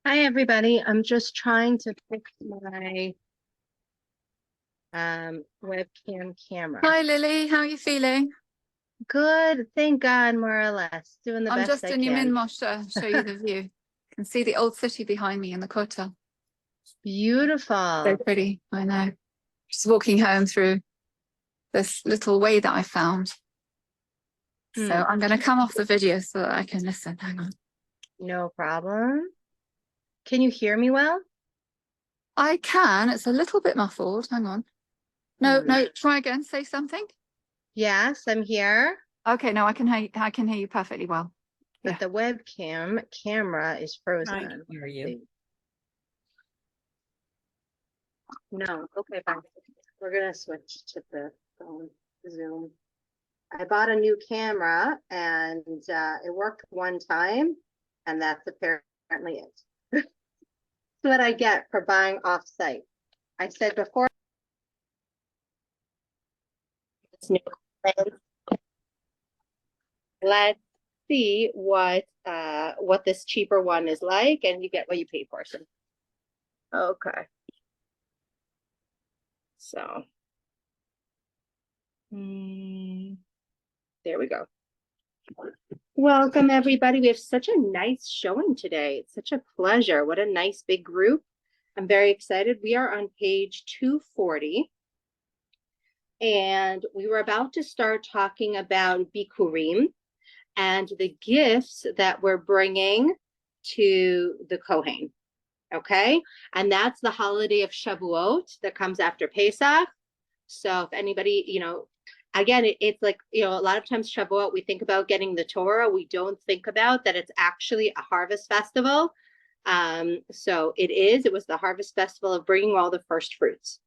Hi, everybody. I'm just trying to fix my webcam camera. Hi Lily, how are you feeling? Good, thank God, more or less. Doing the I'm best just I in can. Yamin Moshe to show you the view. You can see the old city behind me in the Kota. So Beautiful. pretty, I know. Just walking home through this little way that I found. So I'm going to come off the video so that I can listen. Hang on. No problem. Can you hear me well? I can. It's a little bit muffled. Hang on. No, try again. Say something. Yes, I'm here, Okay, no, I can hear you perfectly well. but Yeah. the webcam camera is frozen. I can hear you. No, okay, fine. We're gonna switch to the phone Zoom. I bought a new camera and it worked one time, and that's apparently it. That's what I get for buying off-site. I said before this new lens, let's see what this cheaper one is like, and you get what you pay for. So okay. So there we go. Welcome, everybody. We have such a nice showing today. It's such a pleasure. What a nice big group. I'm very excited. We are on page 240. And we were about to start talking about Bikurim and the gifts that we're bringing to the Kohen. Okay. And that's the holiday of Shavuot that comes after Pesach. So if anybody, again, it's like, a lot of times Shavuot, we think about getting the Torah. We don't think about that it's actually a harvest festival. So it was the harvest festival of bringing all the first fruits.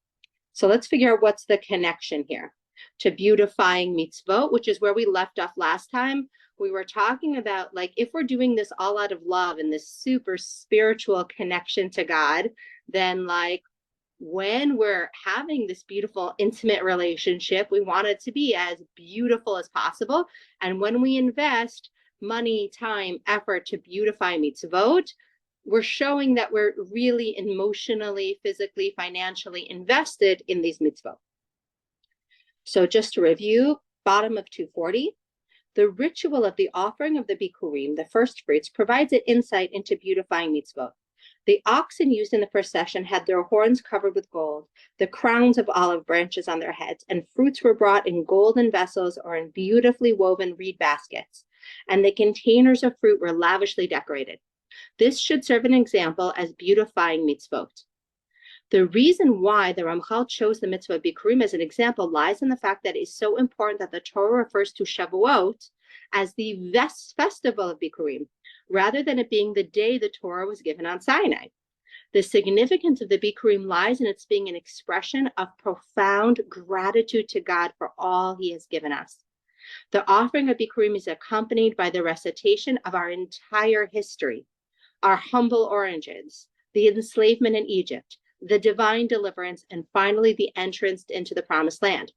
So let's figure out what's the connection here to beautifying mitzvot, which is where we left off last time. We were talking about, like, if we're doing this all out of love and this super spiritual connection to God, then, like, when we're having this beautiful, intimate relationship, we want it to be as beautiful as possible. And when we invest money, time, effort to beautify mitzvot, we're showing that we're really emotionally, physically, financially invested in these mitzvot. So just to review, bottom of 240, the ritual of the offering of the Bikurim, the first fruits, provides an insight into beautifying mitzvot. The oxen used in the procession had their horns covered with gold, the crowns of olive branches on their heads, and fruits were brought in golden vessels or in beautifully woven reed baskets, and the containers of fruit were lavishly decorated. This should serve an example as beautifying mitzvot. The reason why the Ramchal chose the mitzvah of Bikurim as an example lies in the fact that it is so important that the Torah refers to Shavuot as the festival of Bikurim, rather than it being the day the Torah was given on Sinai. The significance of the Bikurim lies in its being an expression of profound gratitude to God for all he has given us. The offering of Bikurim is accompanied by the recitation of our entire history, our humble origins, the enslavement in Egypt, the divine deliverance, and finally the entrance into the promised land.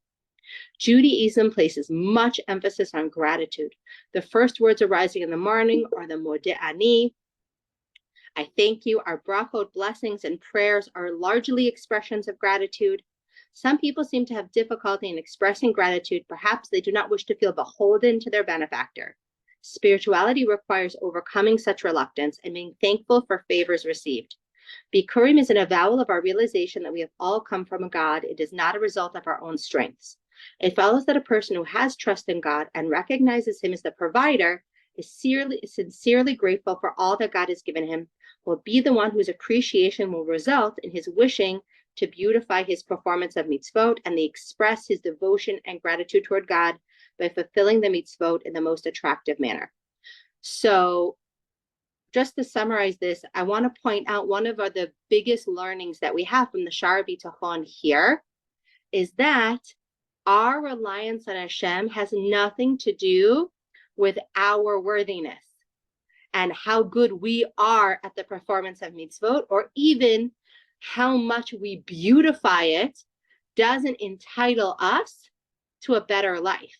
Judaism places much emphasis on gratitude. The first words arising in the morning are the Modeh Ani, I thank you. Our brachot, blessings, and prayers are largely expressions of gratitude. Some people seem to have difficulty in expressing gratitude. Perhaps they do not wish to feel beholden to their benefactor. Spirituality requires overcoming such reluctance and being thankful for favors received. Bikurim is an avowal of our realization that we have all come from a God. It is not a result of our own strengths. It follows that a person who has trust in God and recognizes him as the provider is sincerely grateful for all that God has given him, will be the one whose appreciation will result in his wishing to beautify his performance of mitzvot and they express his devotion and gratitude toward God by fulfilling the mitzvot in the most attractive manner. So just to summarize this, I want to point out one of the biggest learnings that we have from the Shara Bitachon here is that our reliance on Hashem has nothing to do with our worthiness and how good we are at the performance of mitzvot, or even how much we beautify it doesn't entitle us to a better life.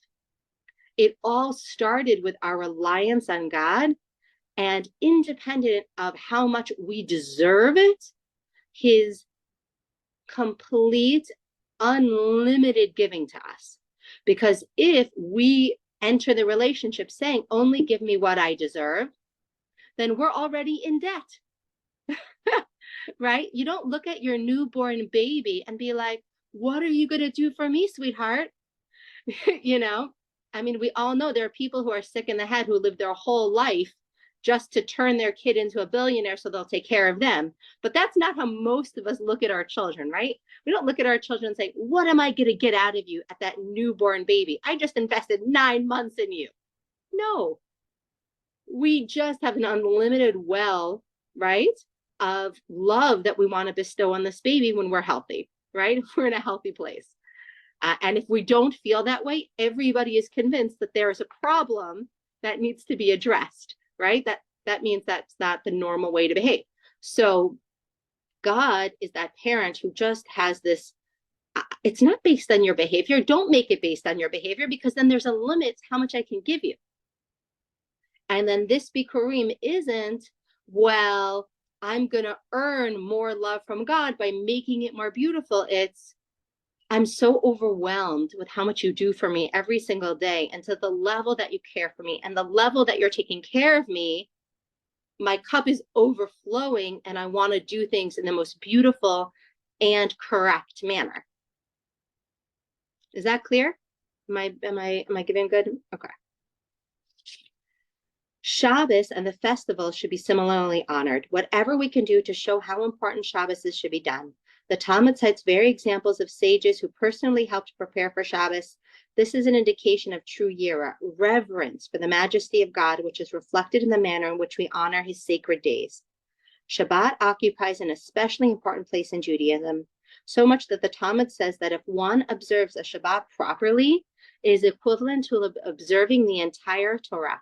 It all started with our reliance on God And independent of how much we deserve it, his complete, unlimited giving to us. Because if we enter the relationship saying, only give me what I deserve, then we're already in debt. Right? You don't look at your newborn baby and be like, what are you going to do for me, sweetheart? You know, I mean, we all know there are people who are sick in the head who live their whole life just to turn their kid into a billionaire so they'll take care of them. But that's not how most of us look at our children, right? We don't look at our children and say, what am I going to get out of you at that newborn baby? I just invested 9 months in you. No, we just have an unlimited well, right, of love that we want to bestow on this baby when we're healthy, right? If we're in a healthy place. And if we don't feel that way, everybody is convinced that there is a problem that needs to be addressed, right? That means that's not the normal way to behave. So God is that parent who just has this, it's not based on your behavior. Don't make it based on your behavior, because then there's a limit to how much I can give you. And then this Bikurim isn't, well, I'm going to earn more love from God by making it more beautiful. It's, I'm so overwhelmed with how much you do for me every single day, and to the level that you care for me and the level that you're taking care of me, my cup is overflowing and I want to do things in the most beautiful and correct manner. Is that clear? Am I giving good? Okay. Shabbos and the festival should be similarly honored. Whatever we can do to show how important Shabbos is should be done. The Talmud cites various examples of sages who personally helped prepare for Shabbos. This is an indication of true yira, reverence for the majesty of God, which is reflected in the manner in which we honor his sacred days. Shabbat occupies an especially important place in Judaism, so much that the Talmud says that if one observes a Shabbat properly, it is equivalent to observing the entire Torah.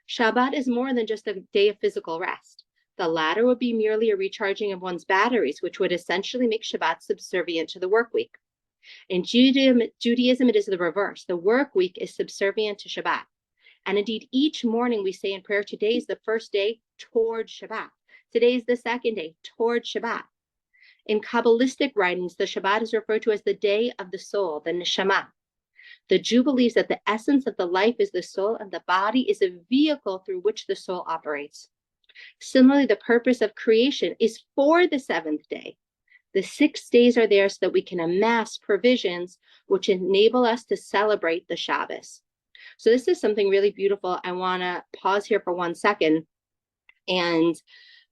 Shabbat is more than just a day of physical rest. The latter would be merely a recharging of one's batteries, which would essentially make Shabbat subservient to the work week. In Judaism, it is the reverse. The work week is subservient to Shabbat. And indeed, each morning we say in prayer, today is the first day toward Shabbat. Today is the second day toward Shabbat. In Kabbalistic writings, the Shabbat is referred to as the day of the soul, the neshama. The Jew believes that the essence of the life is the soul, and the body is a vehicle through which the soul operates. Similarly, the purpose of creation is for the seventh day. The 6 days are there so that we can amass provisions which enable us to celebrate the Shabbos. So this is something really beautiful. I want to pause here for 1 second. And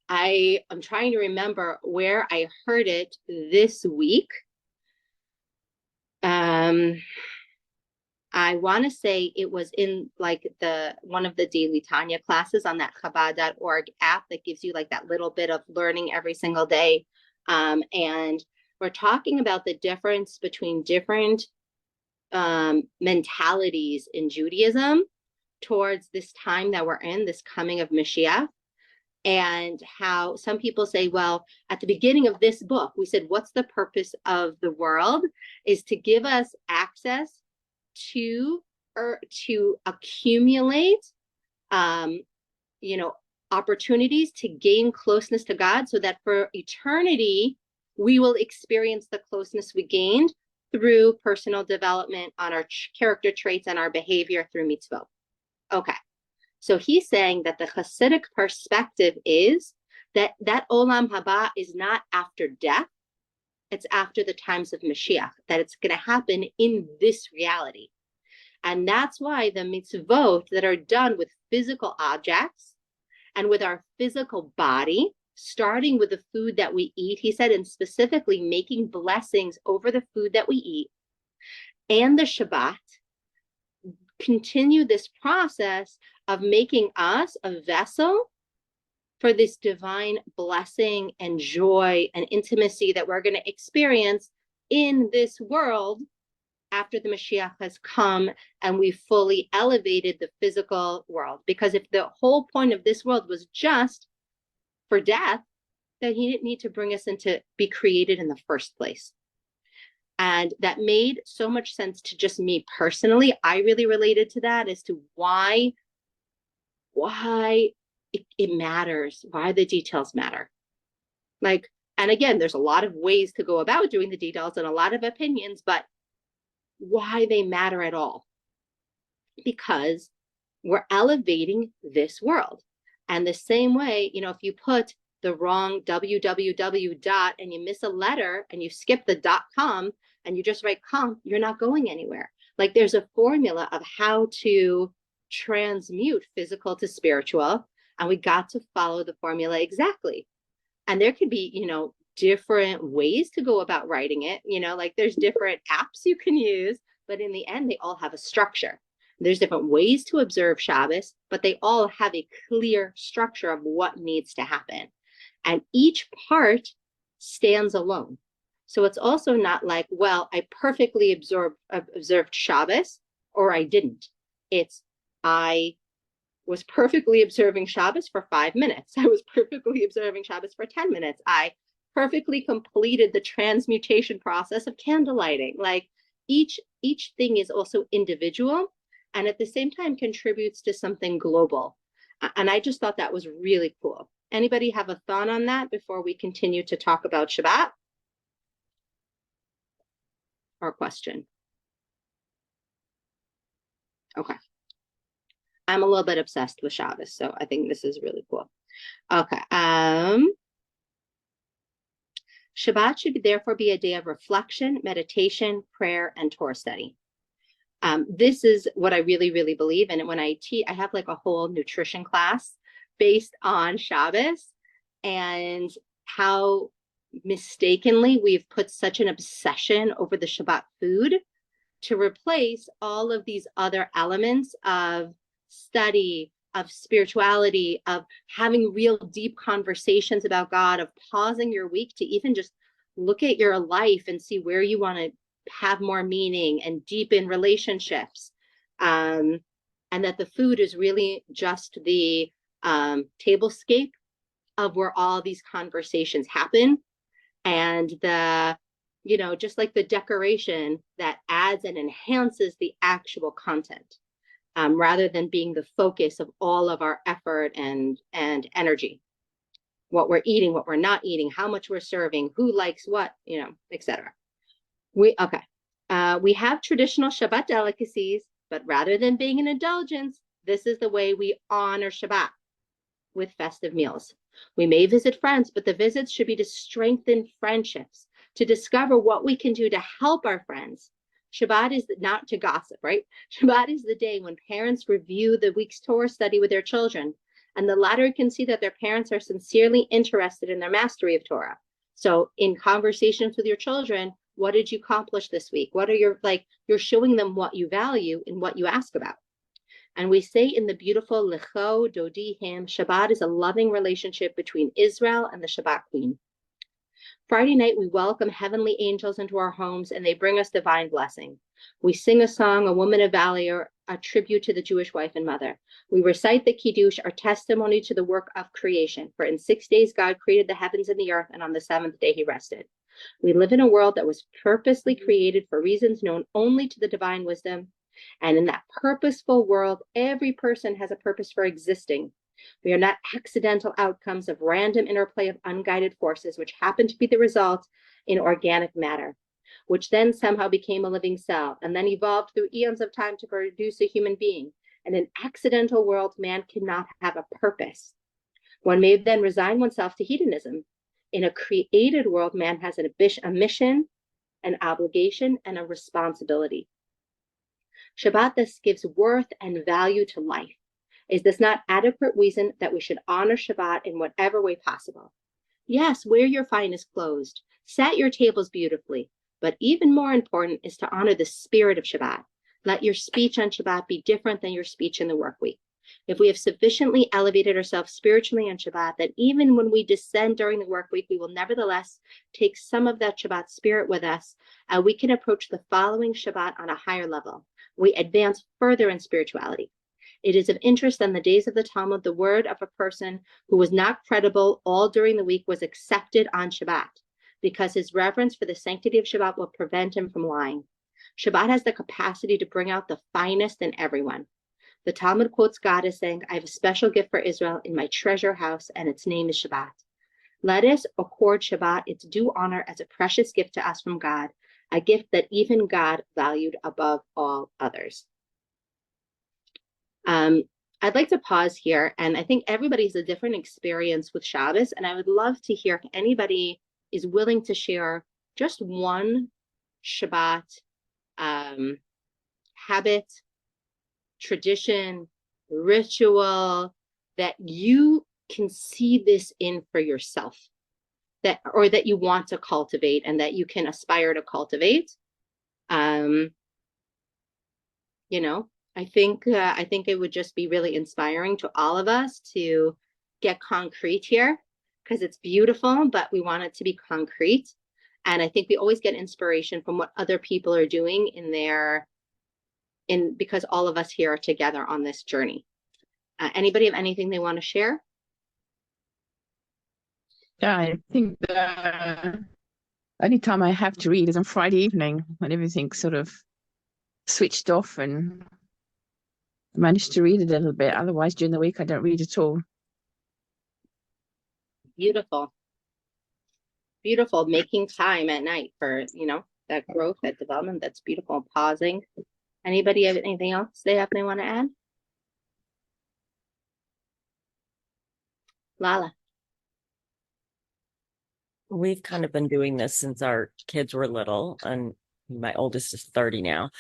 I am trying to remember where I heard it this week. I want to say it was in like one of the daily Tanya classes on that Chabad.org app that gives you like that little bit of learning every single day. And we're talking about the difference between different mentalities in Judaism towards this time that we're in, this coming of Mashiach, and how some people say, well, at the beginning of this book, we said, what's the purpose of the world? Is to give us access to accumulate opportunities to gain closeness to God, so that for eternity we will experience the closeness we gained through personal development on our character traits and our behavior through mitzvot. Okay, so he's saying that the Hasidic perspective is that olam haba is not after death. It's after the times of Mashiach, that it's going to happen in this reality. And that's why the mitzvot that are done with physical objects and with our physical body, starting with the food that we eat, he said, and specifically making blessings over the food that we eat, and the Shabbat, continue this process of making us a vessel for this divine blessing and joy and intimacy that we're going to experience in this world after the Mashiach has come and we fully elevated the physical world. Because if the whole point of this world was just for death, then he didn't need to bring us into be created in the first place. And that made so much sense to just me personally. I really related to that as to why it matters, why the details matter. Like, and again, there's a lot of ways to go about doing the details and a lot of opinions, but why they matter at all. Because we're elevating this world. And the same way, you know, if you put the wrong www dot and you miss a letter and you skip the .com and you just write com, you're not going anywhere. Like there's a formula of how to transmute physical to spiritual, and we got to follow the formula exactly. And there could be, you know, different ways to go about writing it, you know, like there's different apps you can use, but in the end, they all have a structure. There's different ways to observe Shabbos, but they all have a clear structure of what needs to happen. And each part stands alone. So it's also not like, well, I perfectly observed Shabbos or I didn't. It's I was perfectly observing Shabbos for 5 minutes. I was perfectly observing Shabbos for 10 minutes. I perfectly completed the transmutation process of candlelighting. Like each thing is also individual and at the same time contributes to something global. And I just thought that was really cool. Anybody have a thought on that before we continue to talk about Shabbat? Or question? Okay. I'm a little bit obsessed with Shabbos, so I think this is really cool. Okay. Shabbat should therefore be a day of reflection, meditation, prayer, and Torah study. This is what I really, really believe. And when I teach, I have like a whole nutrition class based on Shabbos and how mistakenly we've put such an obsession over the Shabbat food to replace all of these other elements of study, of spirituality, of having real deep conversations about God, of pausing your week to even just look at your life and see where you want to have more meaning and deepen relationships. And that the food is really just the tablescape of where all these conversations happen. And the, you know, just like the decoration that adds and enhances the actual content. Rather than being the focus of all of our effort and energy, what we're eating, what we're not eating, how much we're serving, who likes what, you know, etc. We have traditional Shabbat delicacies, but rather than being an indulgence, this is the way we honor Shabbat with festive meals. We may visit friends, but the visits should be to strengthen friendships, to discover what we can do to help our friends. Shabbat is not to gossip, right? Shabbat is the day when parents review the week's Torah study with their children, and the latter can see that their parents are sincerely interested in their mastery of Torah. So in conversations with your children, what did you accomplish this week? What are your, like, you're showing them what you value and what you ask about. And we say in the beautiful Lecho Dodi hymn, Shabbat is a loving relationship between Israel and the Shabbat queen. Friday night, we welcome heavenly angels into our homes and they bring us divine blessing. We sing a song, a woman of valor, a tribute to the Jewish wife and mother. We recite the Kiddush, our testimony to the work of creation. For in 6 days, God created the heavens and the earth, and on the 7th day, he rested. We live in a world that was purposely created for reasons known only to the divine wisdom. And in that purposeful world, every person has a purpose for existing. We are not accidental outcomes of random interplay of unguided forces, which happen to be the result in organic matter, which then somehow became a living cell and then evolved through eons of time to produce a human being. In an accidental world, man cannot have a purpose. One may then resign oneself to hedonism. In a created world, man has a mission, an obligation, and a responsibility. Shabbat thus gives worth and value to life. Is this not adequate reason that we should honor Shabbat in whatever way possible? Yes, wear your finest clothes, set your tables beautifully, but even more important is to honor the spirit of Shabbat. Let your speech on Shabbat be different than your speech in the work week. If we have sufficiently elevated ourselves spiritually on Shabbat, that even when we descend during the work week, we will nevertheless take some of that Shabbat spirit with us, and we can approach the following Shabbat on a higher level. We advance further in spirituality. It is of interest in the days of the Talmud, the word of a person who was not credible all during the week was accepted on Shabbat, because his reverence for the sanctity of Shabbat will prevent him from lying. Shabbat has the capacity to bring out the finest in everyone. The Talmud quotes God as saying, I have a special gift for Israel in my treasure house, and its name is Shabbat. Let us accord Shabbat its due honor as a precious gift to us from God, a gift that even God valued above all others. I'd like to pause here, and I think everybody has a different experience with Shabbos, and I would love to hear if anybody is willing to share just one Shabbat habit, tradition, ritual that you can see this in for yourself, that or that you want to cultivate and that you can aspire to cultivate. You know, I think it would just be really inspiring to all of us to get concrete here, because it's beautiful, but we want it to be concrete. And I think we always get inspiration from what other people are doing because all of us here are together on this journey. Anybody have anything they want to share? Yeah, I think the only time I have to read is on Friday evening when everything's sort of switched off, and I manage to read a little bit. Otherwise, during the week, I don't read at all. Beautiful. Beautiful. Making time at night for, that growth, that development. That's beautiful. Pausing. Anybody have anything else they want to add? Lala. We've kind of been doing this since our kids were little, and my oldest is 30 now.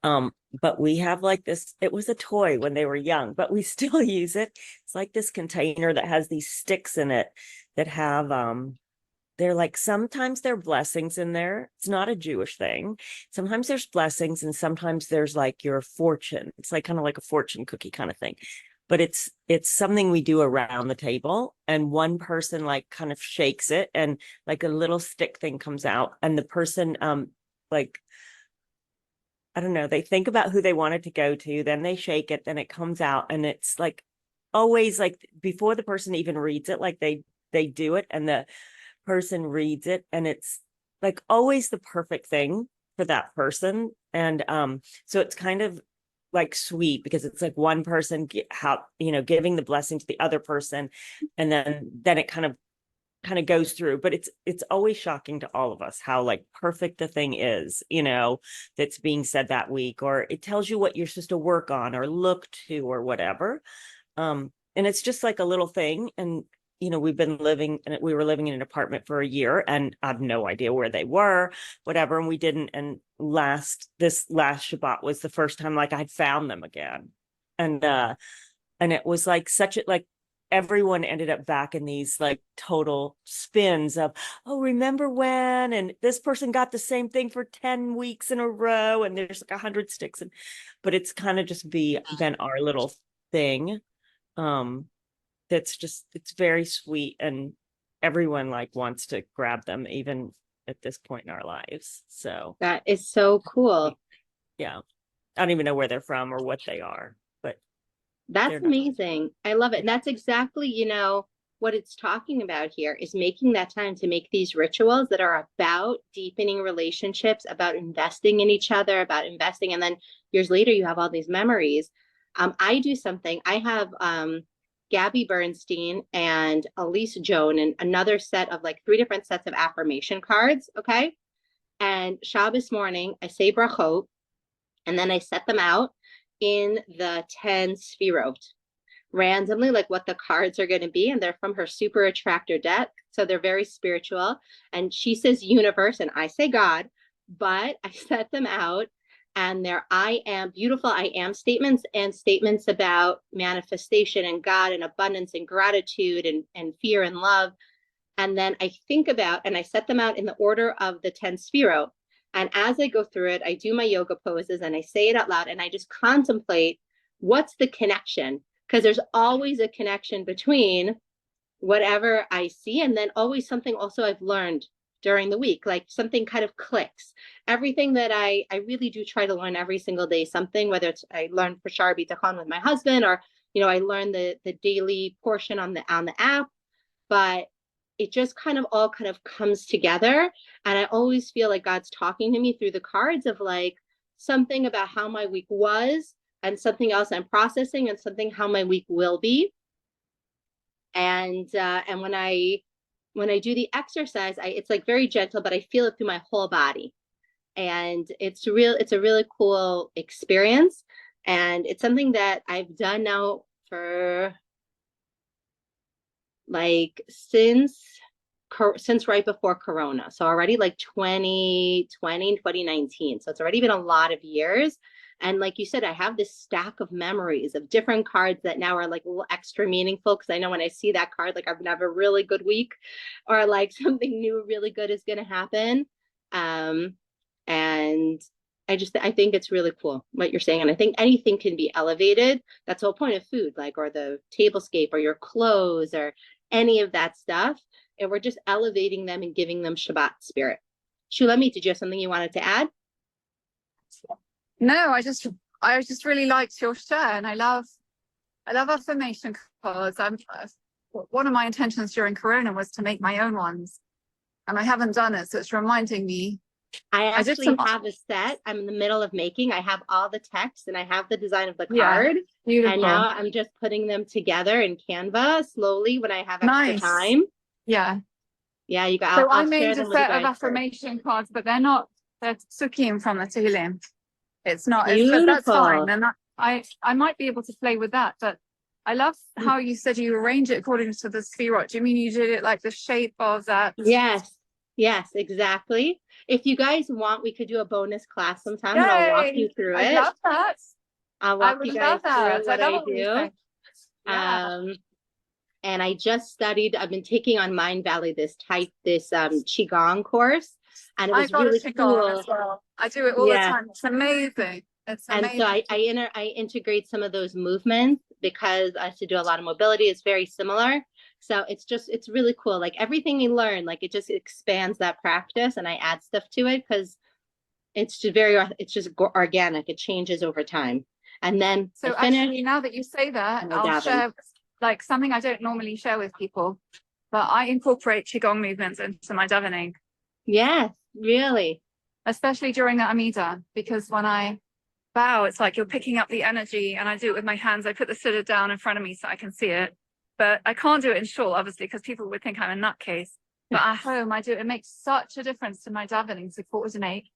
But we have like this, it was a toy when they were young, but we still use it. It's like this container that has these sticks in it that have, they're like, sometimes there are blessings in there. It's not a Jewish thing. Sometimes there's blessings, and sometimes there's like your fortune. It's like kind of like a fortune cookie kind of thing. But it's something we do around the table, and one person like kind of shakes it, and like a little stick thing comes out, and the person like, I don't know, they think about who they want it to go to, then they shake it, then it comes out, and it's like always like before the person even reads it, like they do it, and the person reads it, and it's like always the perfect thing for that person. And so it's kind of like sweet, because it's like one person giving the blessing to the other person, and then it kind of goes through. But it's always shocking to all of us how like perfect the thing is, that's being said that week, or it tells you what you're supposed to work on or look to or whatever. And it's just like a little thing. And we were living in an apartment for a year, and I have no idea where they were, whatever. And we didn't. And this last Shabbat was the first time like I'd found them again. And it was like everyone ended up back in these like total spins of, oh, remember when, and this person got the same thing for 10 weeks in a row, and there's like 100 sticks. But it's kind of just been our little thing. It's very sweet, and everyone like wants to grab them even at this point in our lives. So that is so cool. Yeah, I don't even know where they're from or what they are, but that's amazing. I love it. And that's exactly, what it's talking about here is making that time to make these rituals that are about deepening relationships, about investing in each other, about investing. And then years later, you have all these memories. I do something. I have Gabby Bernstein and Elise Joan and another set of like 3 different sets of affirmation cards. Okay. And Shabbos morning, I say brachot, and then I set them out in the 10 sfirot randomly, like what the cards are going to be. And they're from her super attractor deck. So they're very spiritual. And she says universe and I say God, but I set them out. And they're beautiful I am statements, and statements about manifestation and God and abundance and gratitude and fear and love. And then I think about, and I set them out in the order of the 10 sfirot. And as I go through it, I do my yoga poses and I say it out loud, and I just contemplate what's the connection, because there's always a connection between whatever I see, and then always something also I've learned during the week, like something kind of clicks. Everything that I really do try to learn every single day, something, whether it's I learn for Shar Bitachon with my husband, or I learn the daily portion on the app, but it just kind of all kind of comes together. And I always feel like God's talking to me through the cards of like something about how my week was, and something else I'm processing, and something how my week will be. And when I do the exercise, it's like very gentle, but I feel it through my whole body. And it's a really cool experience. And it's something that I've done now for like since right before Corona. So already like 2020, 2019. So it's already been a lot of years. And like you said, I have this stack of memories of different cards that now are like a little extra meaningful, because I know when I see that card, like I'm gonna have a really good week, or like something new really good is gonna happen. And I think it's really cool what you're saying. And I think anything can be elevated. That's the whole point of food, like, or the tablescape or your clothes or any of that stuff. And we're just elevating them and giving them Shabbat spirit. Shulamit, did you have something you wanted to add? No, I just really liked your share, and I love affirmation cards. One of my intentions during Corona was to make my own ones, and I haven't done it, so it's reminding me. I actually have a set I'm in the middle of making. I have all the text and I have the design of the card. Beautiful. And now I'm just putting them together in Canva slowly when I have extra time. Yeah. Yeah, you got. So I made a set of affirmation cards, but they're Tzukim from the Tehillim. It's not. So that's fine. And I might be able to play with that, but I love how you said you arrange it according to the Sefirot. Do you mean you did it like the shape of that? Yes, exactly. If you guys want, we could do a bonus class sometime. And I'll walk you through it. I love that. I'll walk you guys through what I do. Yeah. And I just studied. I've been taking on Mind Valley this Qigong course, and it was really cool. As well. I do it all the time. It's amazing. It's amazing. And so I integrate some of those movements because I have to do a lot of mobility. It's very similar. So it's really cool. Like everything you learn, like it just expands that practice, and I add stuff to it because it's just organic. It changes over time. And then so actually, now that you say that, I'll share like something I don't normally share with people, but I incorporate Qigong movements into my davening. Yes, really. Especially during the Amida, because when I bow, it's like you're picking up the energy, and I do it with my hands. I put the sitter down in front of me so I can see it. But I can't do it in shul, obviously, because people would think I'm a nutcase. But at home, I do it. It makes such a difference to my davening to coordinate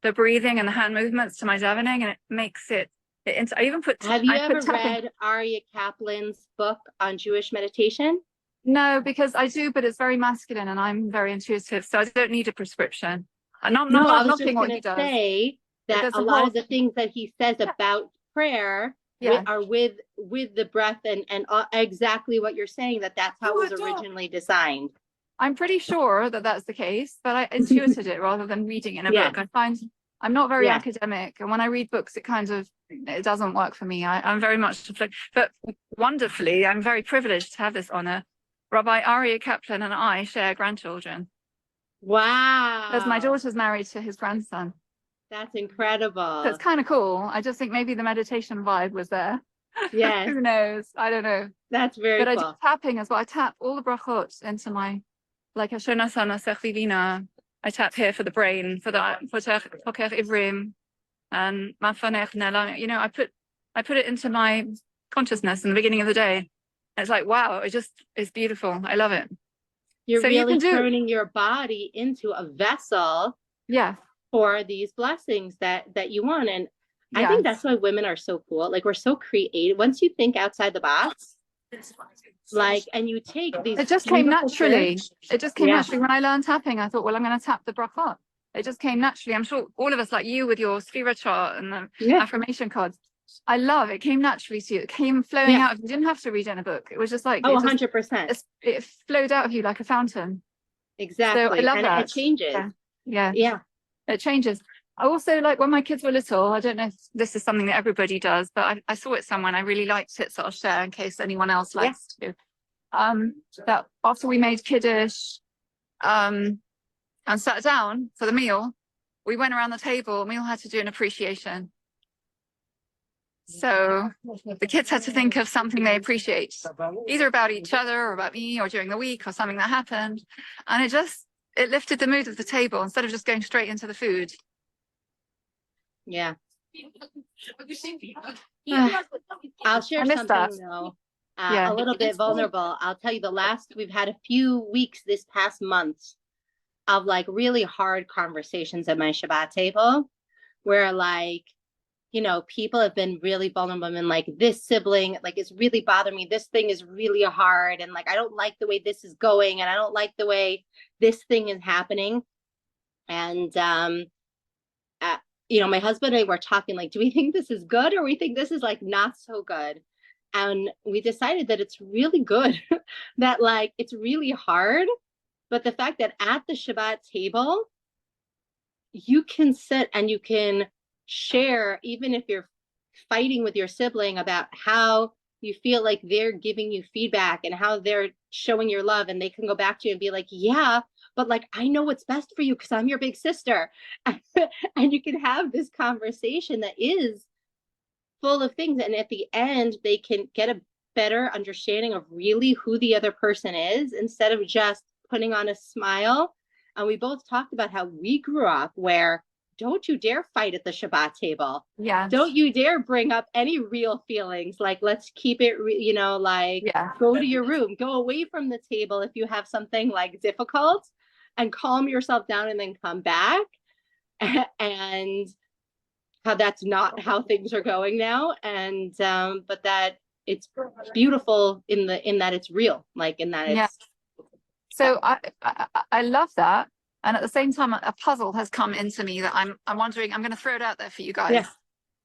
the breathing and the hand movements to my davening, and it makes it. I even put. Have you ever read Aryeh Kaplan's book on Jewish meditation? No, because I do, but it's very masculine, and I'm very intuitive, so I don't need a prescription. And I'm not knocking what he does. Say that a lot of the things that he says about prayer are with the breath and exactly what you're saying, that's how it was originally designed. I'm pretty sure that that's the case, but I intuited it rather than reading in a book. I find I'm not very academic, and when I read books, it doesn't work for me. I'm very much, but wonderfully, I'm very privileged to have this honor. Rabbi Aryeh Kaplan and I share grandchildren. Wow. Because my daughter's married to his grandson. That's incredible. That's kind of cool. I just think maybe the meditation vibe was there. Yes. Who knows? I don't know. That's very cool. But I do tapping as well. I tap all the brachot into my, like Hashona Sana Sechvivina. I tap here for the brain, for the Poker Ivrim, and Mafanech Nela. You know, I put it into my consciousness in the beginning of the day. And it's like, wow, it's beautiful. I love it. You're really turning your body into a vessel. Yeah. For these blessings that you want. And I think that's why women are so cool. Like, we're so creative. Once you think outside the box, like, and you take these. It just came naturally. It just came naturally. When I learned tapping, I thought, well, I'm going to tap the brachot. It just came naturally. I'm sure all of us, like you with your Sefira chart and the affirmation cards, I love it. Came naturally to you. It came flowing out of you. You didn't have to read in a book. It was just like 100%. It flowed out of you like a fountain. Exactly. So I love that. It changes. Yeah. It changes. I also, like, when my kids were little, I don't know if this is something that everybody does, but I saw it somewhere and I really liked it, so I'll share in case anyone else likes to. That after we made Kiddush and sat down for the meal, we went around the table and we all had to do an appreciation. So the kids had to think of something they appreciate, either about each other or about me or during the week or something that happened. And it lifted the mood of the table instead of just going straight into the food. Yeah. I'll share I missed something that. though, Yeah. a little bit vulnerable. I'll tell you, we've had a few weeks this past month of like really hard conversations at my Shabbat table where like, you know, people have been really vulnerable and like this sibling, like it's really bothering me. This thing is really hard. And like, I don't like the way this is going. And I don't like the way this thing is happening. And, you know, my husband and I were talking like, do we think this is good or we think this is like not so good? And we decided that it's really good, that like it's really hard. But the fact that at the Shabbat table, you can sit and you can share, even if you're fighting with your sibling about how you feel like they're giving you feedback and how they're showing your love, and they can go back to you and be like, yeah, but like I know what's best for you because I'm your big sister. And you can have this conversation that is full of things, and at the end they can get a better understanding of really who the other person is instead of just putting on a smile. And we both talked about how we grew up where don't you dare fight at the Shabbat table. Yeah. Don't you dare bring up any real feelings. Like, let's keep it, you know, like Yeah. go to your room, go away from the table if you have something like difficult, and calm yourself down and then come back. And how that's not how things are going now. And but that it's beautiful in that it's real, like in that Yeah. it's So I love that. And at the same time, a puzzle has come into me that I'm wondering, I'm going to throw it out there for you guys, yeah.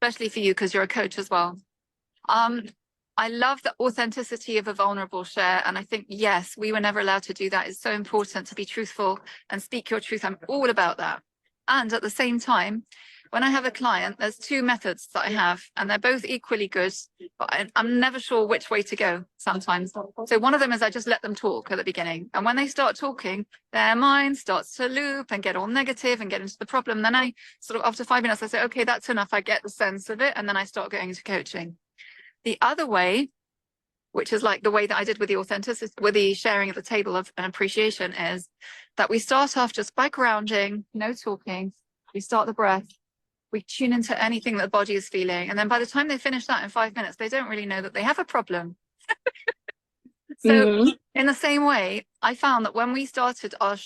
especially for you, because you're a coach as well. I love the authenticity of a vulnerable share. And I think, yes, we were never allowed to do that. It's so important to be truthful and speak your truth. I'm all about that. And at the same time, when I have a client, there's two methods that I have, and they're both equally good, but I'm never sure which way to go sometimes. So one of them is I just let them talk at the beginning. And when they start talking, their mind starts to loop and get all negative and get into the problem. Then I sort of, after 5 minutes, I say, okay, that's enough. I get the sense of it. And then I start going into coaching. The other way, which is like the way that I did with the authenticity, with the sharing at the table of an appreciation, is that we start off just by grounding, no talking. We start the breath. We tune into anything that the body is feeling. And then by the time they finish that in 5 minutes, they don't really know that they have a problem. So in the same way, I found that when we started our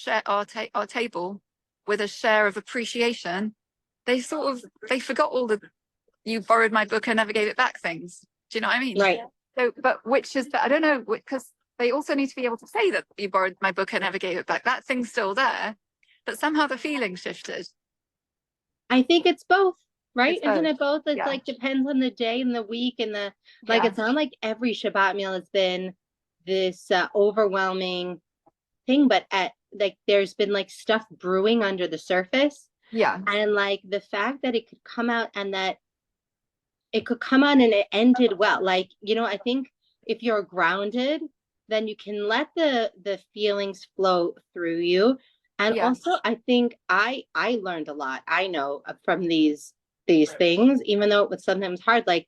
table with a share of appreciation, they forgot all the, you borrowed my book and never gave it back things. Do you know what I mean? Right. So, but which is that, I don't know, because they also need to be able to say that you borrowed my book and never gave it back. That thing's still there, but somehow the feeling shifted. I think it's both, right? It's Isn't both. it both? It's Yeah. like depends on the day and the week and the like. Yeah. It's not like every Shabbat meal has been this overwhelming thing, but like there's been like stuff brewing under the surface. Yeah. And like the fact that it could come out and that it could come out and it ended well. Like, you know, I think if you're grounded, then you can let the feelings flow through you. And Yeah. also I think I learned a lot, I know, from these things, even though it was sometimes hard, like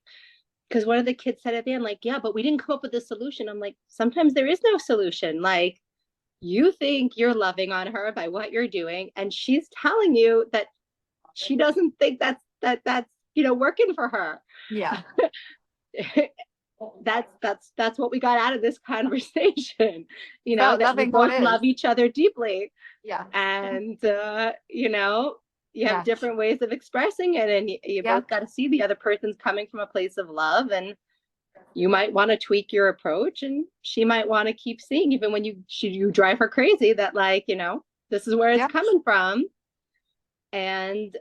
because one of the kids said at the end, like, yeah, but we didn't come up with a solution. I'm like, sometimes there is no solution. Like, you think you're loving on her by what you're doing, and she's telling you that she doesn't think that's you know, working for her. Yeah. That's what we got out of this conversation, you know, About that we loving what both is. love each other deeply. Yeah. And you know, you have Yeah. different ways of expressing it, and you Yeah. both got to see the other person's coming from a place of love, and you might want to tweak your approach, and she might want to keep seeing, even when you drive her crazy, that like, you know, this is where it's Yeah. coming from. And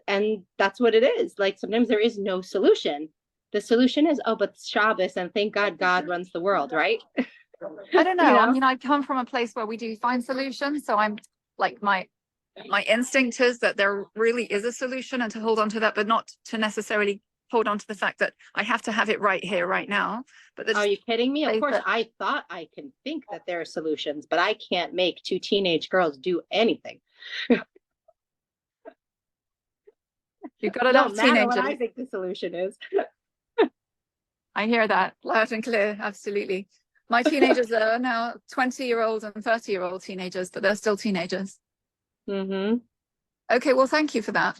that's what it is. Like sometimes there is no solution. The solution is, oh, but Shabbos, and thank God runs the world, right? I don't know. You know? I mean, I come from a place where we do find solutions. So I'm like, my instinct is that there really is a solution, and to hold on to that, but not to necessarily hold on to the fact that I have to have it right here, right now. But Are you kidding me? Of say course, that- I thought I can think that there are solutions, but I can't make two teenage girls do anything. you've got to No love matter what I teenagers. think the solution is. I hear that loud and clear. Absolutely. My teenagers are now 20-year-old and 30-year-old teenagers, but they're still teenagers. Mm-hmm. Okay, well, thank you for that.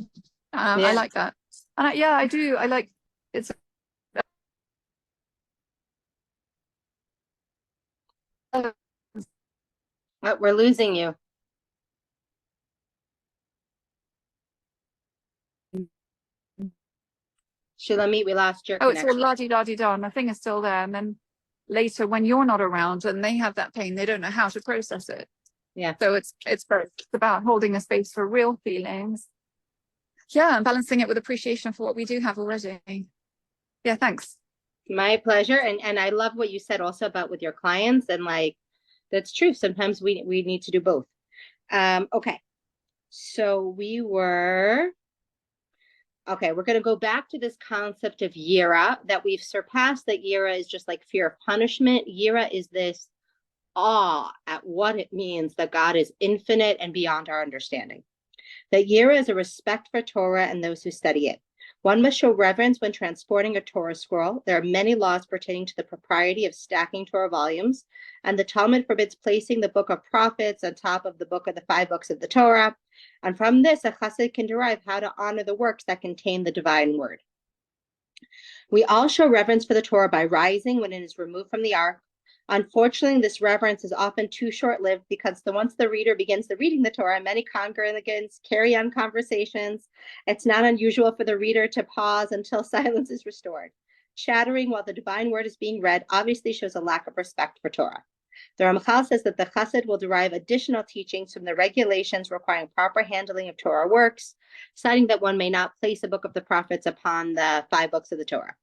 I Yeah. like that. And yeah, I do. I like it's. Oh, we're losing you. Shulamit, we lost your Oh, it's all connection. la-di-da-di-da, and the thing is still there. And then later, when you're not around and they have that pain, they don't know how to process it. Yeah. So it's both. It's about holding a space for real feelings. Yeah, and balancing it with appreciation for what we do have already. Yeah, thanks. My pleasure. And I love what you said also about with your clients, and like that's true. Sometimes we need to do both. Okay. So we're going to go back to this concept of yira, that we've surpassed. That yira is just like fear of punishment. Yira is this awe at what it means that God is infinite and beyond our understanding. That yira is a respect for Torah and those who study it. One must show reverence when transporting a Torah scroll. There are many laws pertaining to the propriety of stacking Torah volumes, and the Talmud forbids placing the book of prophets on top of the book of the 5 books of the Torah. And from this, a chassid can derive how to honor the works that contain the divine word. We all show reverence for the Torah by rising when it is removed from the ark. Unfortunately, this reverence is often too short-lived, because once the reader begins the reading the Torah, many congregants carry on conversations. It's not unusual for the reader to pause until silence is restored. Chattering while the divine word is being read obviously shows a lack of respect for Torah. The Ramchal says that the chassid will derive additional teachings from the regulations requiring proper handling of Torah works, citing that one may not place a book of the prophets upon the 5 books of the Torah.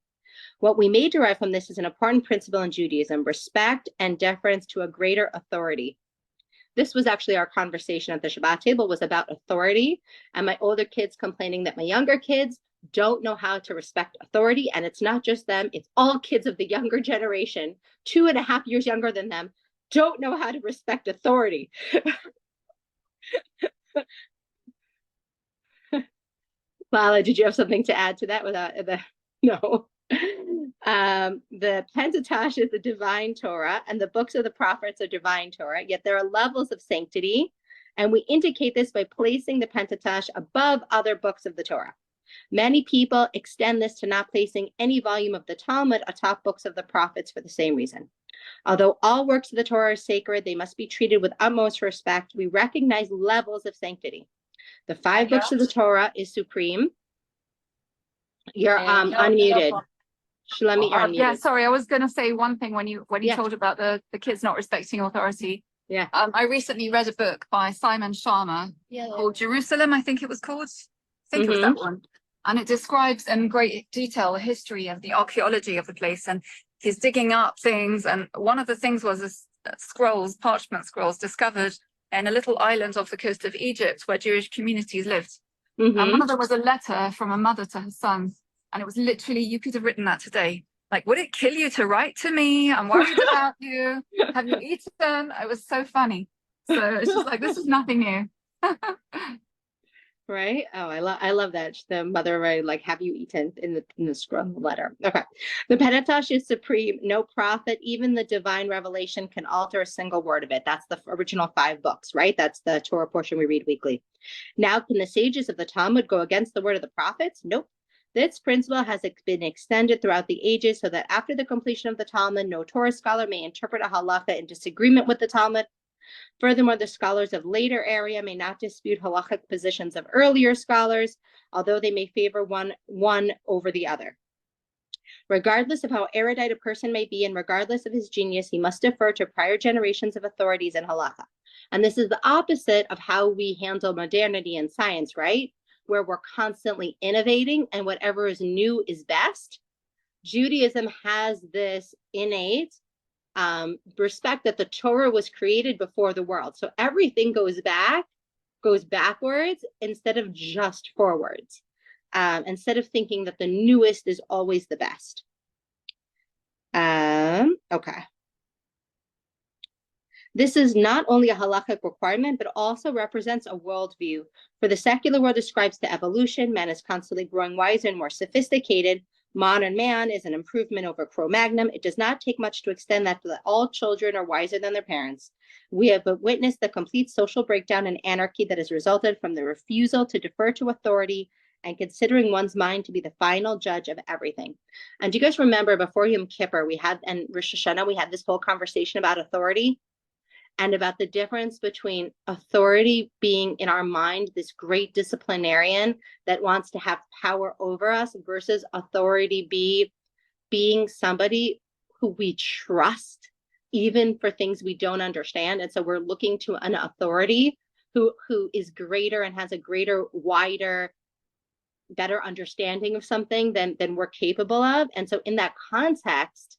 What we may derive from this is an important principle in Judaism: respect and deference to a greater authority. This was actually our conversation at the Shabbat table, was about authority, and my older kids complaining that my younger kids don't know how to respect authority. And it's not just them, it's all kids of the younger generation, 2.5 years younger than them, don't know how to respect authority. Lala, did you have something to add to that? Without no. The Pentateuch is the divine Torah, and the books of the prophets are divine Torah, yet there are levels of sanctity, and we indicate this by placing the Pentateuch above other books of the Torah. Many people extend this to not placing any volume of the Talmud atop books of the prophets for the same reason. Although all works of the Torah are sacred, they must be treated with utmost respect. We recognize levels of sanctity. The 5 books of the Torah is supreme. You're unmuted. Shulamit, you're unmuted. Yeah, sorry, I was going to say one thing when you Yeah. told about the kids not respecting authority. Yeah. I recently read a book by Simon Sharma called Jerusalem, I think it was called. I think it was that one. And it describes in great detail the history and the archaeology of the place. And he's digging up things. And one of the things was scrolls, parchment scrolls, discovered in a little island off the coast of Egypt where Jewish communities lived. And one of them was a letter from a mother to her son. And it was literally, you could have written that today. Like, would it kill you to write to me? I'm worried about you. Have you eaten? It was so funny. So it's just like, this is nothing new. Right? Oh, I love that. The mother, right? Like, have you eaten in the scroll letter? Okay. The Pentateuch is supreme. No prophet, even the divine revelation, can alter a single word of it. That's the original 5 books, right? That's the Torah portion we read weekly. Now, can the sages of the Talmud go against the word of the prophets? Nope. This principle has been extended throughout the ages, so that after the completion of the Talmud, no Torah scholar may interpret a halacha in disagreement with the Talmud. Furthermore, the scholars of later area may not dispute halachic positions of earlier scholars, although they may favor one over the other. Regardless of how erudite a person may be, and regardless of his genius, he must defer to prior generations of authorities in halakha. And this is the opposite of how we handle modernity and science, right? Where we're constantly innovating and whatever is new is best. Judaism has this innate respect that the Torah was created before the world. So everything goes backwards instead of just forwards. Instead of thinking that the newest is always the best. Okay. This is not only a halachic requirement, but also represents a worldview. For the secular world describes the evolution, man is constantly growing wiser and more sophisticated. Modern man is an improvement over Cro-Magnon. It does not take much to extend that all children are wiser than their parents. We have witnessed the complete social breakdown and anarchy that has resulted from the refusal to defer to authority and considering one's mind to be the final judge of everything. And do you guys remember before Yom Kippur, and Rosh Hashanah, we had this whole conversation about authority and about the difference between authority being in our mind, this great disciplinarian that wants to have power over us, versus authority being somebody who we trust, even for things we don't understand. And so we're looking to an authority who is greater and has a greater, wider, better understanding of something than we're capable of. And so in that context,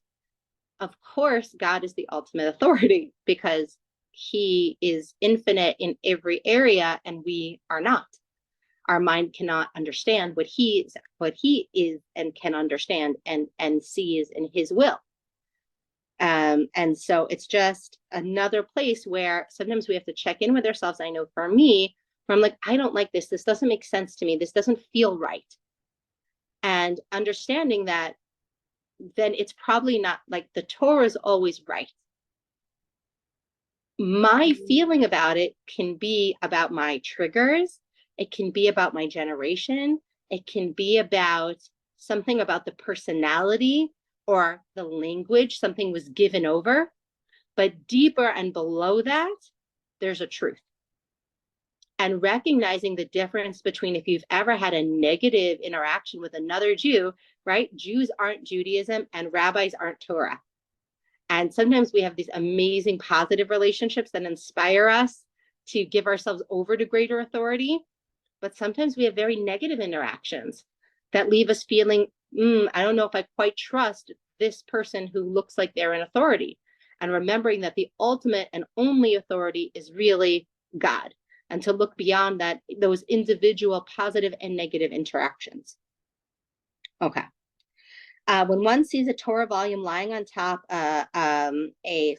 of course, God is the ultimate authority because he is infinite in every area and we are not. Our mind cannot understand what he is and can understand and sees in his will. And so it's just another place where sometimes we have to check in with ourselves. I know for me, where I'm like, I don't like this. This doesn't make sense to me. This doesn't feel right. And understanding that, then it's probably not, like, the Torah is always right. My feeling about it can be about my triggers. It can be about my generation. It can be about something about the personality or the language, something was given over. But deeper and below that, there's a truth. And recognizing the difference between, if you've ever had a negative interaction with another Jew, right? Jews aren't Judaism and rabbis aren't Torah. And sometimes we have these amazing positive relationships that inspire us to give ourselves over to greater authority. But sometimes we have very negative interactions that leave us feeling, I don't know if I quite trust this person who looks like they're in authority. And remembering that the ultimate and only authority is really God. And to look beyond that, those individual positive and negative interactions. Okay. When one sees a Torah volume lying on top a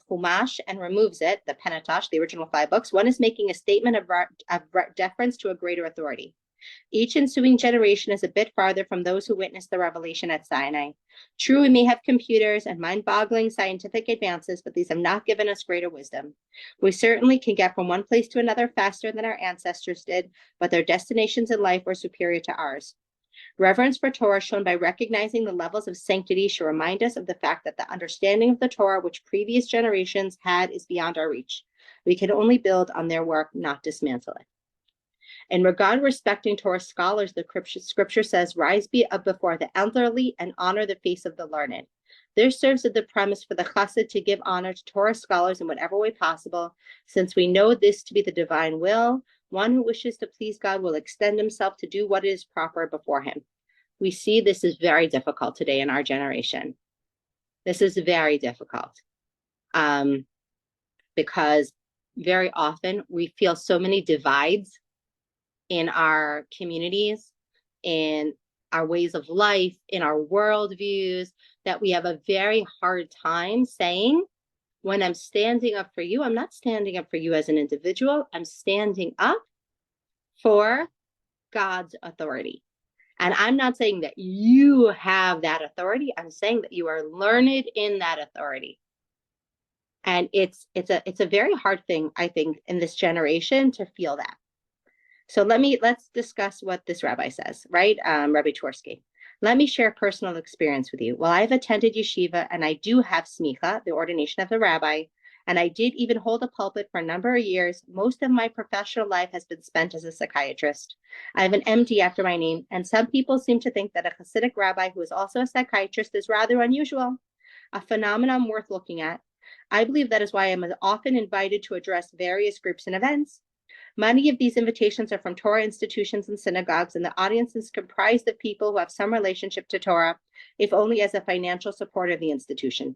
Chumash and removes it, the Pentateuch, the original 5 books, one is making a statement of deference to a greater authority. Each ensuing generation is a bit farther from those who witnessed the revelation at Sinai. True, we may have computers and mind-boggling scientific advances, but these have not given us greater wisdom. We certainly can get from one place to another faster than our ancestors did, but their destinations in life were superior to ours. Reverence for Torah shown by recognizing the levels of sanctity should remind us of the fact that the understanding of the Torah which previous generations had is beyond our reach. We can only build on their work, not dismantle it. In regard respecting Torah scholars, the scripture says, rise be up before the elderly and honor the face of the learned. This serves as the premise for the chassid to give honor to Torah scholars in whatever way possible, since we know this to be the divine will. One who wishes to please God will extend himself to do what is proper before him. We see this is very difficult today in our generation. This is very difficult because very often we feel so many divides in our communities, in our ways of life, in our worldviews, that we have a very hard time saying, when I'm standing up for you, I'm not standing up for you as an individual. I'm standing up for God's authority. And I'm not saying that you have that authority. I'm saying that you are learned in that authority. And it's a very hard thing, I think, in this generation to feel that. So let's discuss what this rabbi says, right? Rabbi Twersky. Let me share a personal experience with you. Well, I've attended yeshiva and I do have smicha, the ordination of the rabbi, and I did even hold a pulpit for a number of years. Most of my professional life has been spent as a psychiatrist. I have an MD after my name, and some people seem to think that a Hasidic rabbi who is also a psychiatrist is rather unusual, a phenomenon worth looking at. I believe that is why I'm often invited to address various groups and events. Many of these invitations are from Torah institutions and synagogues, and the audience is comprised of people who have some relationship to Torah, if only as a financial support of the institution.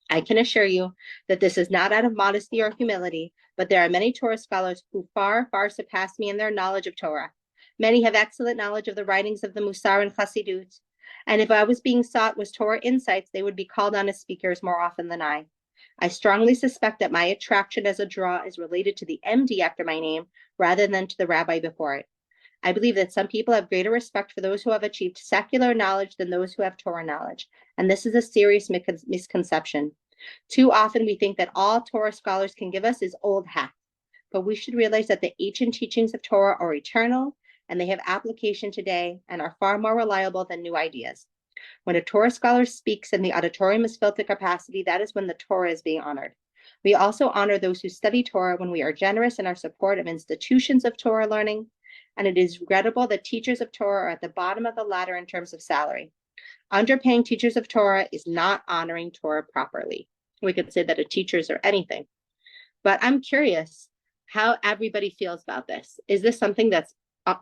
I can assure you that this is not out of modesty or humility, but there are many Torah scholars who far, far surpass me in their knowledge of Torah. Many have excellent knowledge of the writings of the Musar and Chassidut, and if I was being sought was Torah insights, they would be called on as speakers more often than I. I strongly suspect that my attraction as a draw is related to the MD after my name rather than to the rabbi before it. I believe that some people have greater respect for those who have achieved secular knowledge than those who have Torah knowledge, and this is a serious misconception. Too often we think that all Torah scholars can give us is old hat, but we should realize that the ancient teachings of Torah are eternal, and they have application today and are far more reliable than new ideas. When a Torah scholar speaks and the auditorium is filled to capacity, that is when the Torah is being honored. We also honor those who study Torah when we are generous in our support of institutions of Torah learning, and it is regrettable that teachers of Torah are at the bottom of the ladder in terms of salary. Underpaying teachers of Torah is not honoring Torah properly. We could say that a teachers or anything. But I'm curious how everybody feels about this. Is this something that's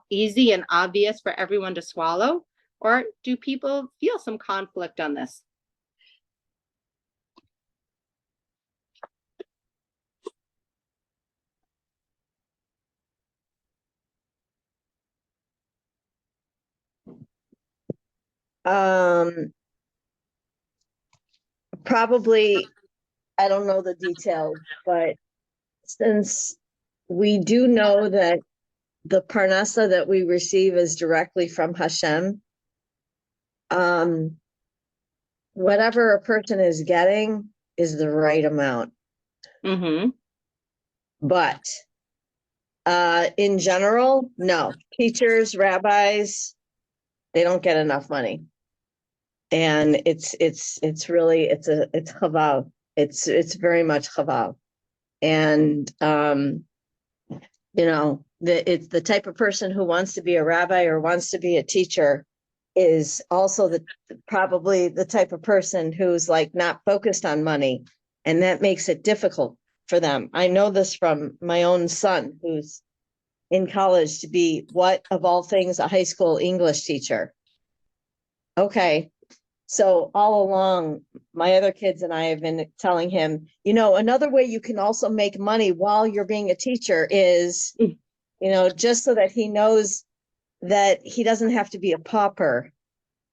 easy and obvious for everyone to swallow? Or do people feel some conflict on this? Probably, I don't know the details, but since we do know that the parnasa that we receive is directly from Hashem, whatever a person is getting is the right amount. Mm-hmm. But in general, no. Teachers, rabbis, they don't get enough money. And it's chaval. It's very much chaval. And it's the type of person who wants to be a rabbi or wants to be a teacher is also probably the type of person who's like not focused on money, and that makes it difficult for them. I know this from my own son, who's in college, to be, what of all things, a high school English teacher. Okay. So all along, my other kids and I have been telling him, another way you can also make money while you're being a teacher is, just so that he knows that he doesn't have to be a pauper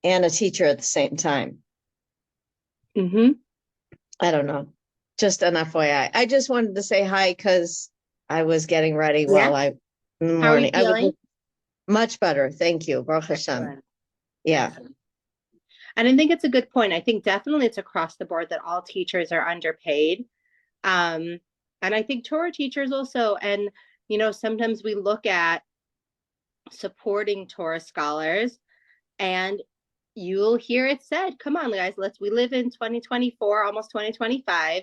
and a teacher at the same time. Mm-hmm. I don't know. Just an FYI. I just wanted to say hi because I was getting ready in the morning. How are you feeling? Much better. Thank you. Baruch Hashem. Excellent. Yeah. And I think it's a good point. I think definitely it's across the board that all teachers are underpaid. And I think Torah teachers also, and, sometimes we look at supporting Torah scholars and you'll hear it said, come on, guys, we live in 2024, almost 2025.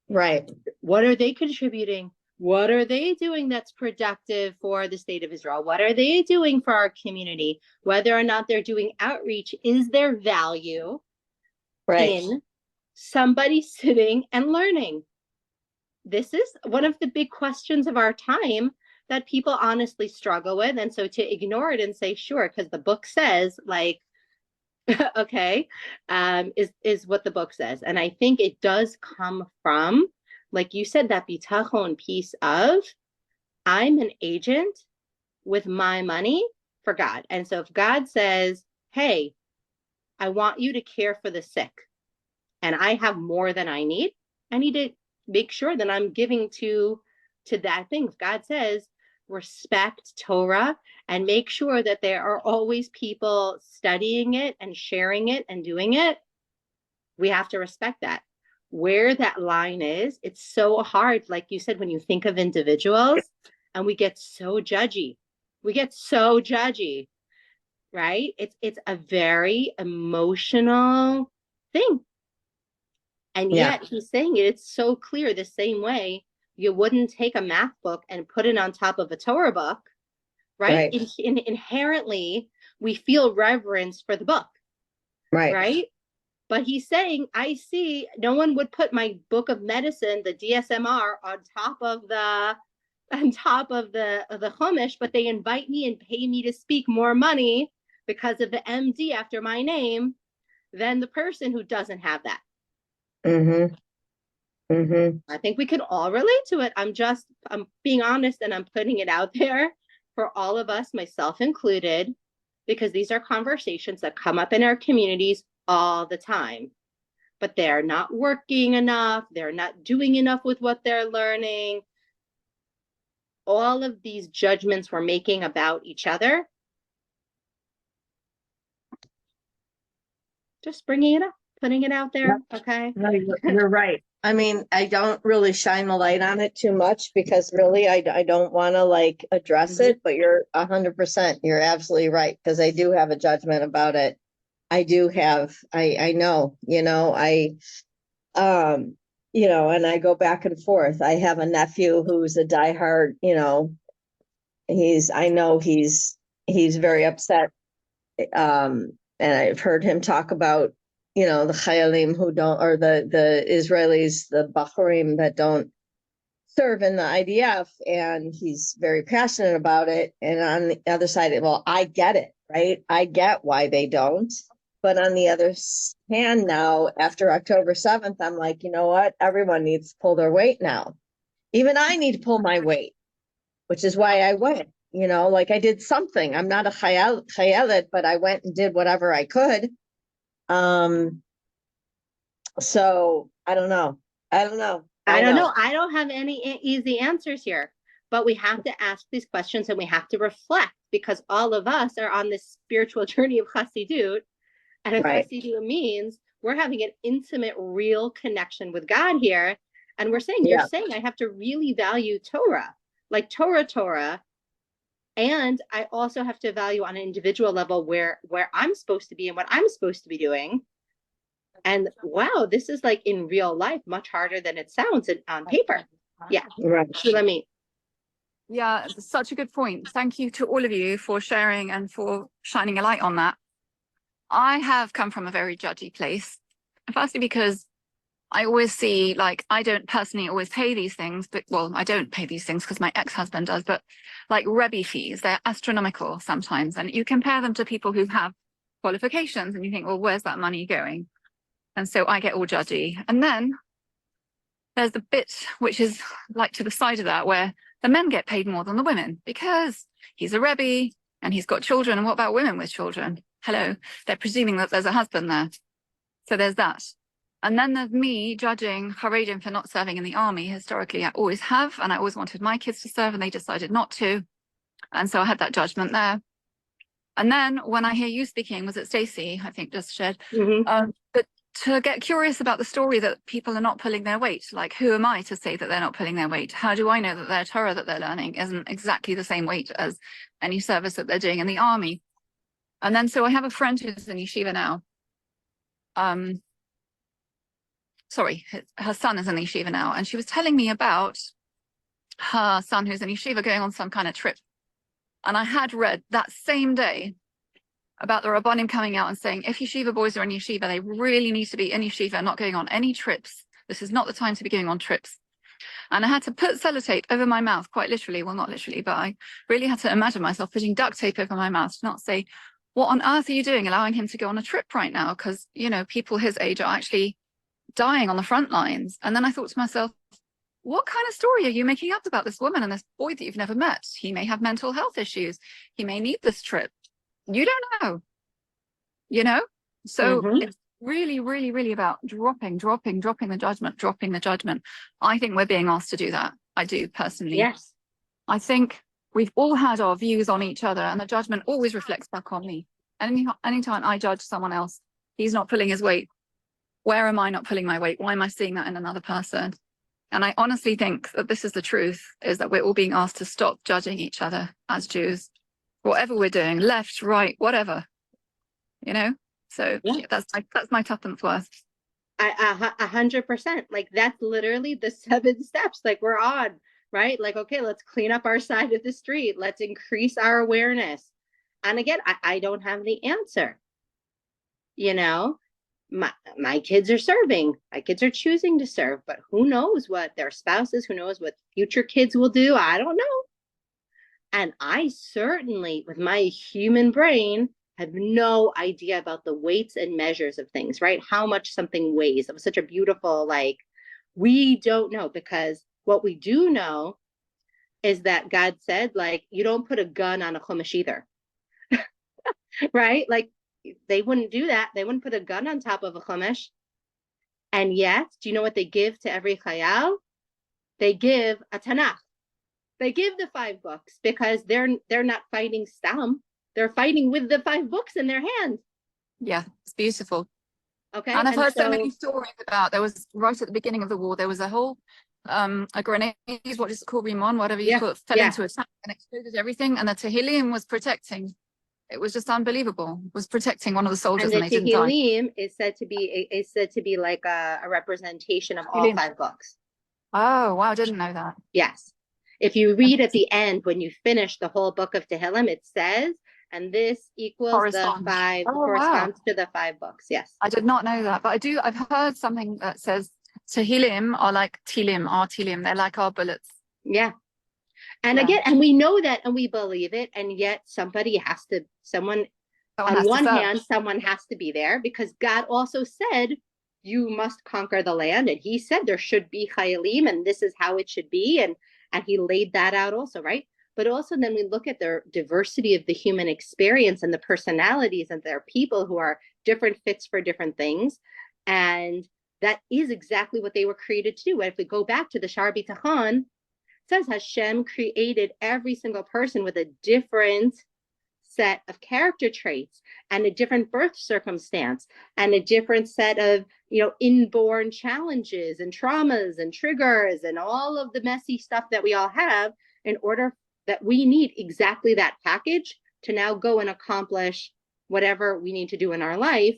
Right. What are they contributing? What are they doing that's productive for the state of Israel? What are they doing for our community? Whether or not they're doing outreach, is there value in somebody sitting and learning? This is one of the big questions of our time that people honestly struggle with. And so to ignore it and say, sure, because the book says, okay, is what the book says. And I think it does come from, like you said, that bitachon piece of, I'm an agent with my money for God. And so if God says, hey, I want you to care for the sick, and I have more than I need to make sure that I'm giving to that thing. If God says, respect Torah and make sure that there are always people studying it and sharing it and doing it, we have to respect that. Where that line is, it's so hard. Like you said, when you think of individuals, and we get so judgy. Right? It's a very emotional thing. And yet he's saying it's so clear, the same way you wouldn't take a math book and put it on top of a Torah book, right? Inherently, we feel reverence for the book, right? But he's saying, I see, no one would put my book of medicine, the DSMR, on top of the Chumash, but they invite me and pay me to speak more money because of the MD after my name than the person who doesn't have that. Mm-hmm. Mm-hmm. I think we can all relate to it. I'm being honest, and I'm putting it out there for all of us, myself included, because these are conversations that come up in our communities all the time. But they're not working enough. They're not doing enough with what they're learning. All of these judgments we're making about each other, just bringing it up, putting it out there. Okay. No, you're right. I mean, I don't really shine the light on it too much because really I don't want to like address it, but you're 100%, you're absolutely right. Because I do have a judgment about it. I do have, I know, and I go back and forth. I have a nephew who's a diehard, I know he's very upset. And I've heard him talk about, the Chayalim who don't, or the Israelis, the Bikurim that don't serve in the IDF, and he's very passionate about it. And on the other side, well, I get it, right? I get why they don't. But on the other hand, now after October 7th, I'm like, you know what? Everyone needs to pull their weight now. Even I need to pull my weight, which is why I went. Like I did something. I'm not a chayalet, but I went and did whatever I could. So I don't know. I don't know. I don't know. I don't have any easy answers here, but we have to ask these questions and we have to reflect because all of us are on this spiritual journey of Chassidut. And if Chassidut means we're having an intimate, real connection with God here. And we're saying, you're saying I have to really value Torah, like Torah. And I also have to value on an individual level where I'm supposed to be and what I'm supposed to be doing. And wow, this is like in real life, much harder than it sounds on paper. Yeah. Right. Shulamit. Yeah, such a good point. Thank you to all of you for sharing and for shining a light on that. I have come from a very judgy place. Firstly, because I always see, like, I don't personally always pay these things, but well, I don't pay these things because my ex-husband does, but like Rebbe fees, they're astronomical sometimes. And you compare them to people who have qualifications and you think, well, where's that money going? And so I get all judgy. And then there's the bit which is like to the side of that where the men get paid more than the women because he's a Rebbe and he's got children. And what about women with children? Hello, they're presuming that there's a husband there. So there's that. And then there's me judging Haredim for not serving in the army. Historically, I always have, and I always wanted my kids to serve, and they decided not to. And so I had that judgment there. And then when I hear you speaking, was it Stacey, I think, just shared, but to get curious about the story that people are not pulling their weight. Like, who am I to say that they're not pulling their weight? How do I know that their Torah that they're learning isn't exactly the same weight as any service that they're doing in the army? And then, so I have a friend who's in yeshiva now. Sorry, her son is in yeshiva now. And she was telling me about her son who's in yeshiva going on some kind of trip. And I had read that same day about the Rabbanim coming out and saying, if yeshiva boys are in yeshiva, they really need to be in yeshiva, not going on any trips. This is not the time to be going on trips. And I had to put sellotape over my mouth, quite literally. Well, not literally, but I really had to imagine myself putting duct tape over my mouth to not say, what on earth are you doing allowing him to go on a trip right now? Because, people his age are actually dying on the front lines. And then I thought to myself, what kind of story are you making up about this woman and this boy that you've never met? He may have mental health issues. He may need this trip. You don't know, So it's really, really, really about dropping the judgment. I think we're being asked to do that. I do personally. Yes. I think we've all had our views on each other and the judgment always reflects back on me. Anytime I judge someone else, he's not pulling his weight. Where am I not pulling my weight? Why am I seeing that in another person? And I honestly think that this is the truth, is that we're all being asked to stop judging each other as Jews, whatever we're doing, left, right, whatever, So that's my tuppence worth. 100%. Like that's literally the 7 steps. Like we're on, right? Like, okay, let's clean up our side of the street. Let's increase our awareness. And again, I don't have the answer. My kids are serving. My kids are choosing to serve, but who knows what their spouses, who knows what future kids will do? I don't know. And I certainly, with my human brain, have no idea about the weights and measures of things, right? How much something weighs. It was such a beautiful, we don't know, because what we do know is that God said, you don't put a gun on a chumash either, right? Like, they wouldn't do that. They wouldn't put a gun on top of a chumash. And yet, do you know what they give to every chayal? They give a Tanakh. They give the 5 books because they're not fighting stam. They're fighting with the 5 books in their hand. Yeah, it's beautiful. Okay. And I've heard so so many stories about, there was right at the beginning of the war, there was a whole a grenade, what is it called, Rimon, whatever you Yeah, call it, fell yeah. into a tank and exploded everything, and the Tehillim was protecting. It was just unbelievable. Was protecting one of the soldiers, And and the they didn't die. Tehillim is said to be like a representation of all Tehillim. 5 books. Oh wow, I didn't know that. Yes. If you read at the end, when you finish the whole book of Tehillim, it says, and this equals the Corresponds. 5, Oh, wow. corresponds to the 5 books. Yes. I did not know that, but I've heard something that says Tehillim are like Tilim, our Tilim. They're like our bullets. Yeah. And Yeah. again, and we know that and we believe it, and yet someone Someone on has to one serve. hand, someone has to be there, because God also said, you must conquer the land. And he said there should be chayalim, and this is how it should be. And he laid that out also, right? But also then we look at the diversity of the human experience and the personalities, and there are people who are different fits for different things. And that is exactly what they were created to do. If we go back to the Shar Bitachon, it says Hashem created every single person with a different set of character traits and a different birth circumstance and a different set of, inborn challenges and traumas and triggers and all of the messy stuff that we all have, in order that we need exactly that package to now go and accomplish whatever we need to do in our life.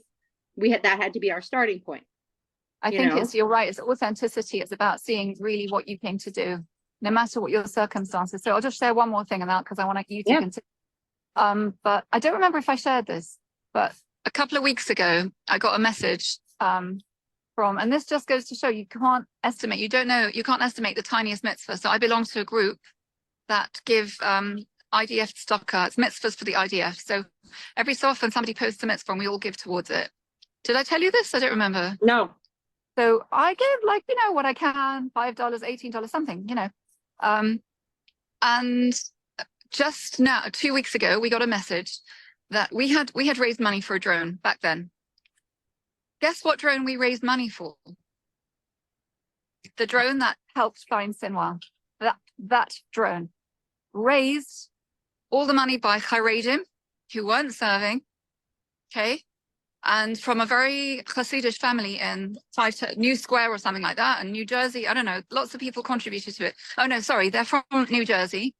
That had to be our starting point. I think you're right. It's authenticity. It's about seeing really what you came to do, no matter what your circumstances. So I'll just share one more thing on that, because I want you to continue. But I don't remember if I shared this, but a couple of weeks ago, I got a message from, and this just goes to show you can't estimate, you can't estimate the tiniest mitzvah. So I belong to a group that give IDF tzedakah. It's mitzvahs for the IDF. So every so often somebody posts a mitzvah and we all give towards it. Did I tell you this? I don't remember. No. So I give what I can, $5, $18, something, and just now, 2 weeks ago, we got a message that we had raised money for a drone back then. Guess what drone we raised money for? The drone that helped find Sinwar. That drone raised all the money by Haredim, who weren't serving, okay? And from a very Hasidic family in New Square or something like that, in New Jersey, I don't know, lots of people contributed to it. Oh no, sorry, they're from New Jersey.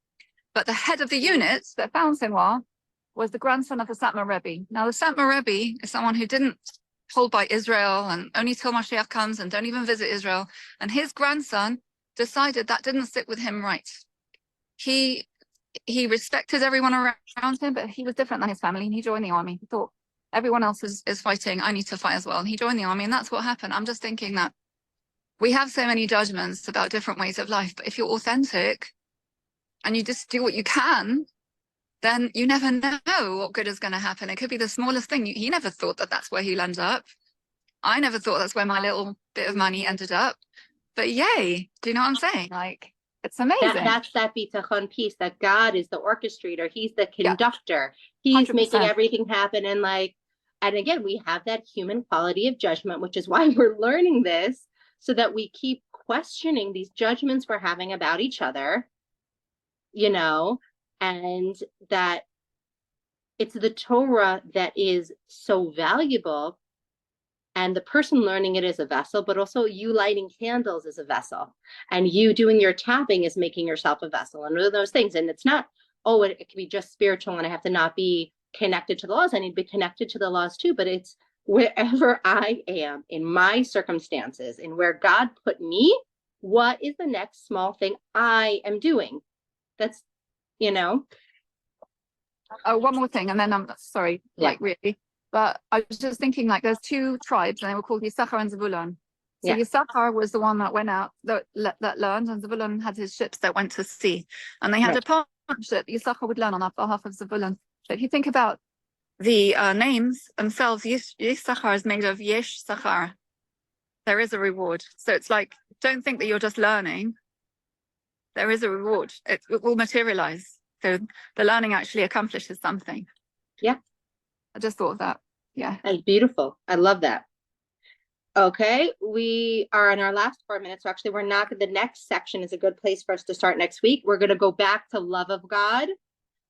But the head of the unit that found Sinwar was the grandson of the Satmar Rebbe. Now, the Satmar Rebbe is someone who didn't hold by Israel and only till Mashiach comes and don't even visit Israel. And his grandson decided that didn't sit with him right. He respected everyone around him, but he was different than his family, and he joined the army. He thought, everyone else is fighting, I need to fight as well. And he joined the army, and that's what happened. I'm just thinking that we have so many judgments about different ways of life, but if you're authentic, and you just do what you can, then you never know what good is going to happen. It could be the smallest thing. He never thought that that's where he'll end up. I never thought that's where my little bit of money ended up. But yay, do you know what I'm saying? Like, it's amazing. That's that Bitachon piece, that God is the orchestrator. He's the conductor. He's 100%. Making everything happen. And again, we have that human quality of judgment, which is why we're learning this, so that we keep questioning these judgments we're having about each other, and that it's the Torah that is so valuable, and the person learning it is a vessel, but also you lighting candles is a vessel, and you doing your tapping is making yourself a vessel, and those things. And it's not, it can be just spiritual and I have to not be connected to the laws. I need to be connected to the laws too, but it's wherever I am in my circumstances and where God put me, what is the next small thing I am doing? That's, Oh, one more thing, and then I'm sorry, really. But I was just thinking, there's 2 tribes, and they were called Yisachar and Zebulun. So Yisachar was the one that went out, that learned, and Zebulun had his ships that went to sea. And they had a partnership. Yisachar would learn on behalf of Zebulun. So if you think about the names themselves, Yisachar is made of Yesh Sachar. There is a reward. So it's like, don't think that you're just learning. There is a reward. It will materialize. So the learning actually accomplishes something. Yeah. I just thought of that. Yeah. That's beautiful. I love that. Okay. We are in our last 4 minutes. So actually, the next section is a good place for us to start next week. We're going to go back to love of God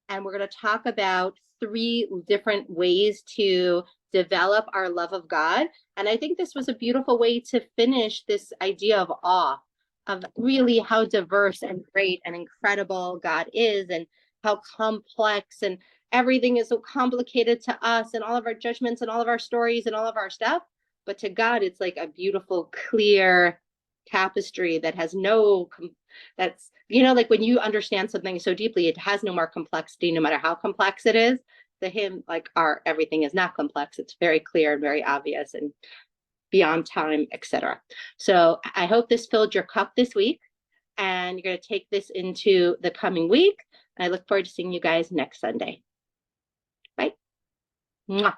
and we're going to talk about 3 different ways to develop our love of God. And I think this was a beautiful way to finish this idea of awe, of really how diverse and great and incredible God is, and how complex and everything is so complicated to us, and all of our judgments and all of our stories and all of our stuff. But to God, it's like a beautiful, clear tapestry that has no, that's, you know, like when you understand something so deeply, it has no more complexity, no matter how complex it is. To him, like everything is not complex. It's very clear and very obvious and beyond time, etc. So I hope this filled your cup this week, and you're going to take this into the coming week. I look forward to seeing you guys next Sunday. Bye. Mwah.